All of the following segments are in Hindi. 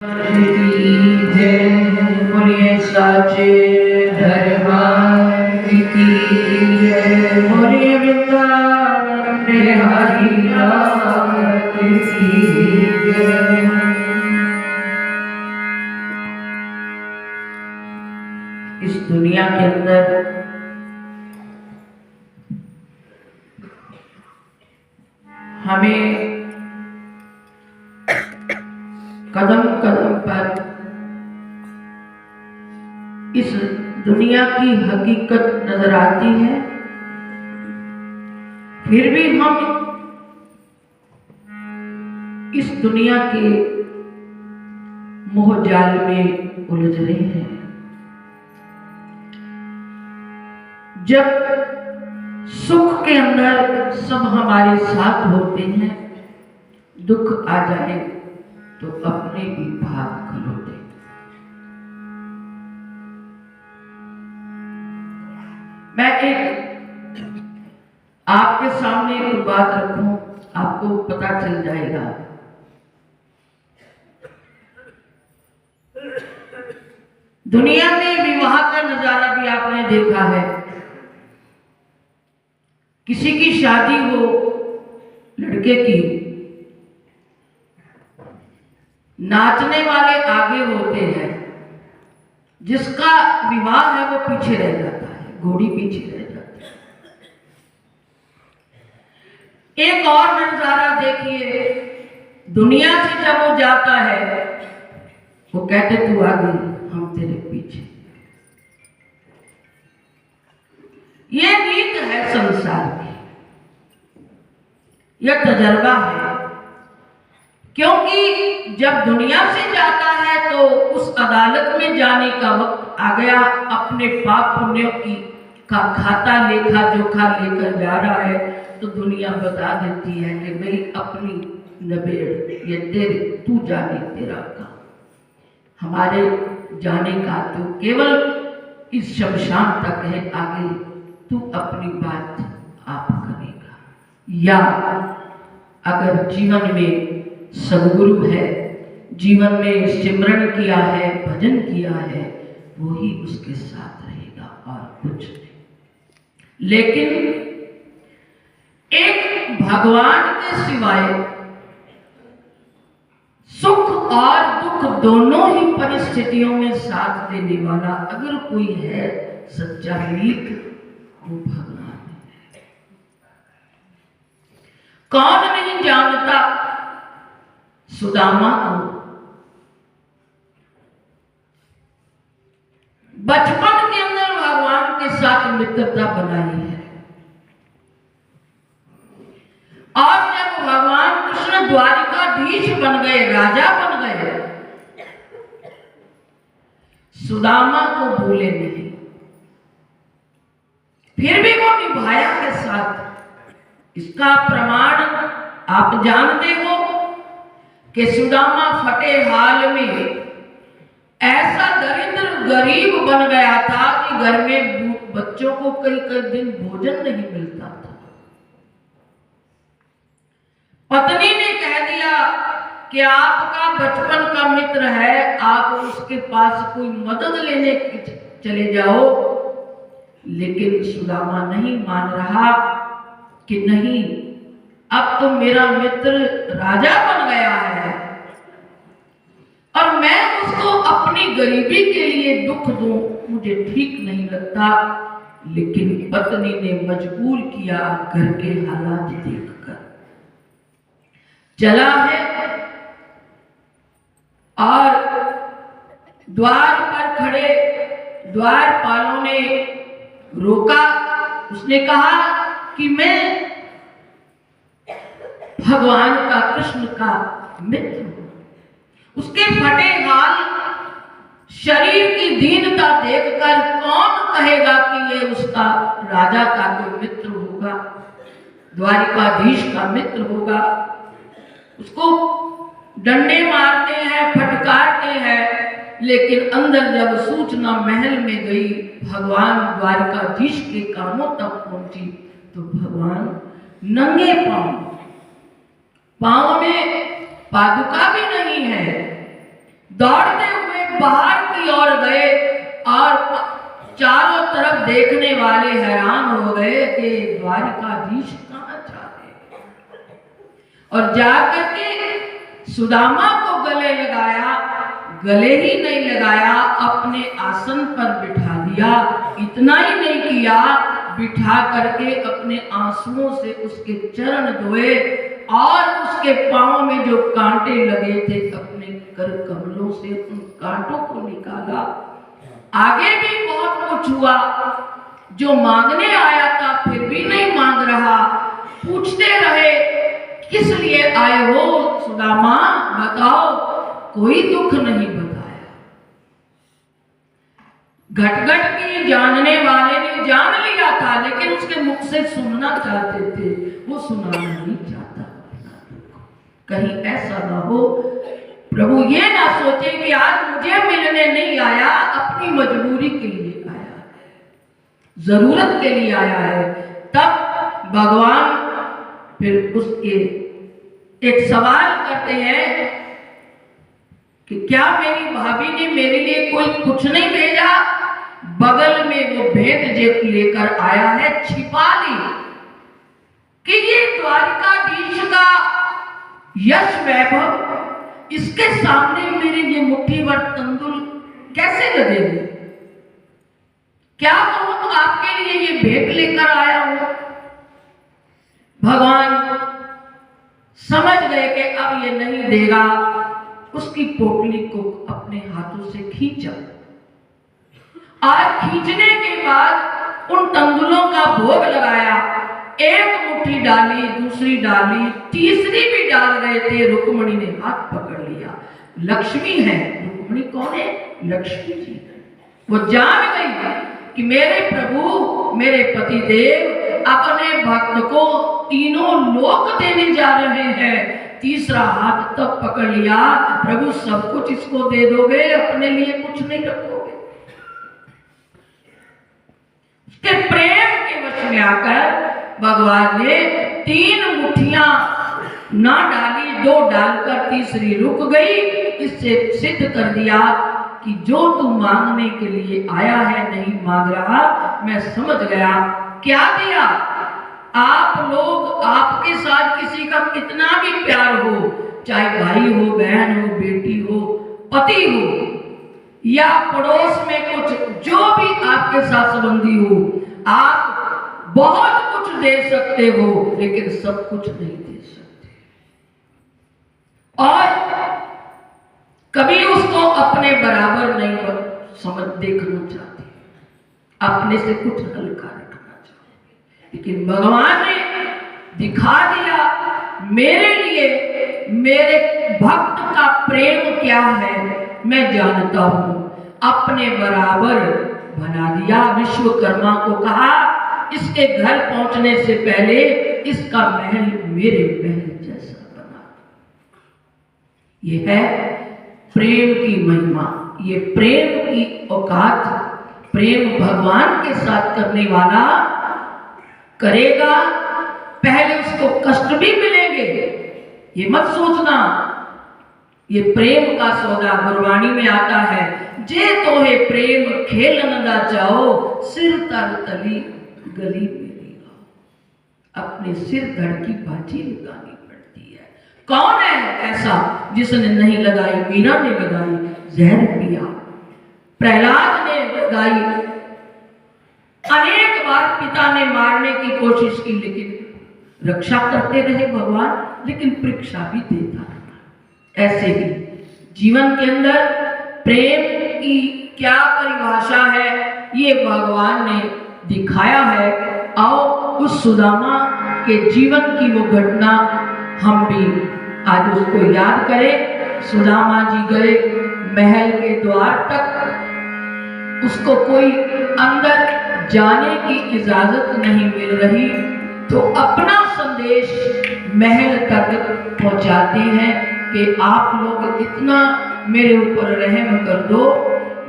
की जय बोलिए साचे दरबार की जय बोलिए वृंदावन बिहारी लाल की जय। इस दुनिया के अंदर हमें कदम कदम पर इस दुनिया की हकीकत नजर आती है, फिर भी हम इस दुनिया के मोह जाल में उलझ रहे हैं। जब सुख के अंदर सब हमारे साथ होते हैं, दुख आ जाए तो अपने भी भाग खलोते। मैं एक आपके सामने एक बात रखूं, आपको पता चल जाएगा। दुनिया में विवाह का नजारा भी आपने देखा है। किसी की शादी हो, लड़के की, नाचने वाले आगे होते हैं, जिसका विवाह है वो पीछे रह जाता है, घोड़ी पीछे रह जाती है। एक और नजारा देखिए, दुनिया से जब वो जाता है वो कहते तू आगे, हम तेरे पीछे। ये रीत है संसार की, यह तजर्बा है। क्योंकि जब दुनिया से जाता है तो उस अदालत में जाने का वक्त आ गया। अपने पाप पुण्यों की का खाता लेखा जोखा लेकर जा रहा है तो दुनिया बता देती है कि भाई अपनी नबेड़, ये तेरे, तू जाने तेरा काम, हमारे जाने का तो केवल इस शमशान तक है, आगे तू अपनी बात आप करेगा। या अगर जीवन में सदगुरु है, जीवन में सिमरन किया है, भजन किया है, वही उसके साथ रहेगा और कुछ नहीं। लेकिन एक भगवान के सिवाय सुख और दुख दोनों ही परिस्थितियों में साथ देने वाला अगर कोई है सच्चा मीत, वो भगवान है। कौन नहीं जानता सुदामा को? बचपन के अंदर भगवान के साथ मित्रता बनाई है, और जब भगवान कृष्ण द्वारिकाधीश बन गए, राजा बन गए, सुदामा को भूले नहीं, फिर भी वो निभाया के साथ। इसका प्रमाण आप जानते हो कि सुदामा फटे हाल में ऐसा दरिद्र गरीब बन गया था कि घर में बच्चों को कई कई दिन भोजन नहीं मिलता था। पत्नी ने कह दिया कि आपका बचपन का मित्र है, आप उसके पास कोई मदद लेने चले जाओ। लेकिन सुदामा नहीं मान रहा कि नहीं, अब तो मेरा मित्र राजा बन गया है और मैं उसको अपनी गरीबी के लिए दुख दूं, मुझे ठीक नहीं लगता। लेकिन पत्नी ने मजबूर किया घर के हालात देखकर। चला है और द्वार पर खड़े द्वारपालों ने रोका। उसने कहा कि मैं भगवान का, कृष्ण का मित्र हूं। उसके फटे हाल, शरीर की दीनता देखकर कौन कहेगा कि ये उसका राजा का कोई मित्र होगा, द्वारिकाधीश का मित्र होगा। उसको डंडे मारते हैं, फटकारते हैं, लेकिन अंदर जब सूचना महल में गई, भगवान द्वारिकाधीश के कानों तक पहुंची, तो भगवान नंगे पांव में पादुका भी नहीं है, दौड़ते हुए बाहर की ओर गए और चारों तरफ देखने वाले हैरान हो गए कि द्वारिकाधीश कहाँ जाते, और जाकर के सुदामा को गले लगाया। गले ही नहीं लगाया, अपने आसन पर बिठा दिया। इतना ही नहीं किया, बिठा करके अपने आंसुओं से उसके चरण धोए और उसके पांव में जो कांटे लगे थे अपने कर कमलों से उन कांटों को निकाला। आगे भी बहुत कुछ हुआ। जो मांगने आया था फिर भी नहीं मांग रहा। पूछते रहे किस लिए आए हो सुदामा, बताओ। कोई दुख नहीं बताया। घट घट की जानने वाले ने जान लिया था, लेकिन उसके मुख से सुनना चाहते थे, वो सुनाना नहीं चाहता। कहीं ऐसा ना हो प्रभु ये ना सोचे कि आज मुझे मिलने नहीं आया, अपनी मजबूरी के लिए आया है, जरूरत के लिए आया है। तब भगवान फिर उसके एक सवाल करते हैं कि क्या मेरी भाभी ने मेरे लिए कोई कुछ नहीं भेजा। बगल में वो भेंट जो लेकर आया है छिपा ली कि ये द्वारिकाधीश का यश वैभव, इसके सामने मेरे ये मुट्ठी भर तंदुल कैसे लगेंगे। क्या कहूं तो आपके लिए ये भेंट लेकर आया हूं। भगवान समझ गए कि अब ये नहीं देगा। उसकी पोटली को अपने हाथों से खींचा और खींचने के बाद उन तंदुलों का भोग लगाया। एक मुट्ठी डाली, दूसरी डाली, तीसरी भी डाल रहे थे। रुक्मिणी ने हाथ पकड़ लिया। लक्ष्मी है, रुक्मिणी कौन है? लक्ष्मी जी। वो जान गई कि मेरे प्रभु, मेरे पति देव अपने भक्त को तीनों लोक देने जा रहे हैं। तीसरा हाथ तब पकड़ लिया, प्रभु सब कुछ इसको दे दोगे, अपने लिए कुछ नहीं रखोगे। उसके प्रेम के वश में आकर भगवान ने 3 मुट्ठियां ना डाली, 2 डालकर तीसरी रुक गई। इससे सिद्ध कर दिया कि जो तू मांगने के लिए आया है नहीं मांग रहा। मैं समझ गया। क्या दिया? आप लोग, आपके साथ किसी का कितना भी प्यार हो, चाहे भाई हो, बहन हो, बेटी हो, पति हो या पड़ोस में कुछ जो भी आपके साथ संबंधी हो, आप बहुत कुछ दे सकते हो लेकिन सब कुछ नहीं दे सकते। और कभी उसको अपने बराबर नहीं समझ देखना चाहते, अपने से कुछ हल्का रखना चाहते। लेकिन भगवान ने दिखा दिया मेरे लिए, मेरे भक्त का प्रेम क्या है मैं जानता हूं। अपने बराबर बना दिया। विश्वकर्मा को कहा इसके घर पहुंचने से पहले इसका महल मेरे महल जैसा बना। यह है प्रेम की महिमा, ये प्रेम की औकात। प्रेम भगवान के साथ करने वाला करेगा, पहले उसको कष्ट भी मिलेंगे, ये मत सोचना। ये प्रेम का सौदा गुरबाणी में आता है, जे तोहे प्रेम खेलन ना जाओ, सिर तर तली गली मेरी आओ। अपने सिर धड़ की बाजी लगानी पड़ती है। कौन है ऐसा जिसने नहीं लगाई? मीरा ने लगाई, जहर पिया। प्रहलाद ने लगाई, अनेक बार पिता ने मारने की कोशिश की लेकिन रक्षा करते रहे भगवान, लेकिन परीक्षा भी देता रहा। ऐसे ही जीवन के अंदर प्रेम की क्या परिभाषा है ये भगवान ने दिखाया है। आओ उस सुदामा के जीवन की वो घटना हम भी आज उसको याद करें। सुदामा जी गए महल के द्वार तक, उसको कोई अंदर जाने की इजाजत नहीं मिल रही, तो अपना संदेश महल तक पहुंचाते हैं कि आप लोग इतना मेरे ऊपर रहम कर दो,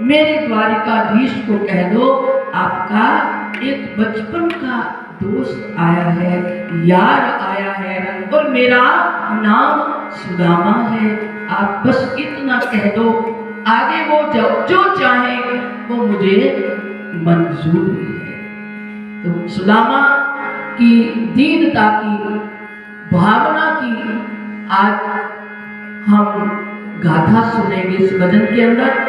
मेरे द्वारिकाधीश को कह दो आपका एक बचपन का दोस्त आया है, यार आया है और मेरा नाम सुदामा है। आप बस इतना कह दो, आगे वो जो चाहे वो मुझे मंजूर है। तो सुदामा की दीनता की भावना की आज हम गाथा सुनेंगे इस भजन के अंदर।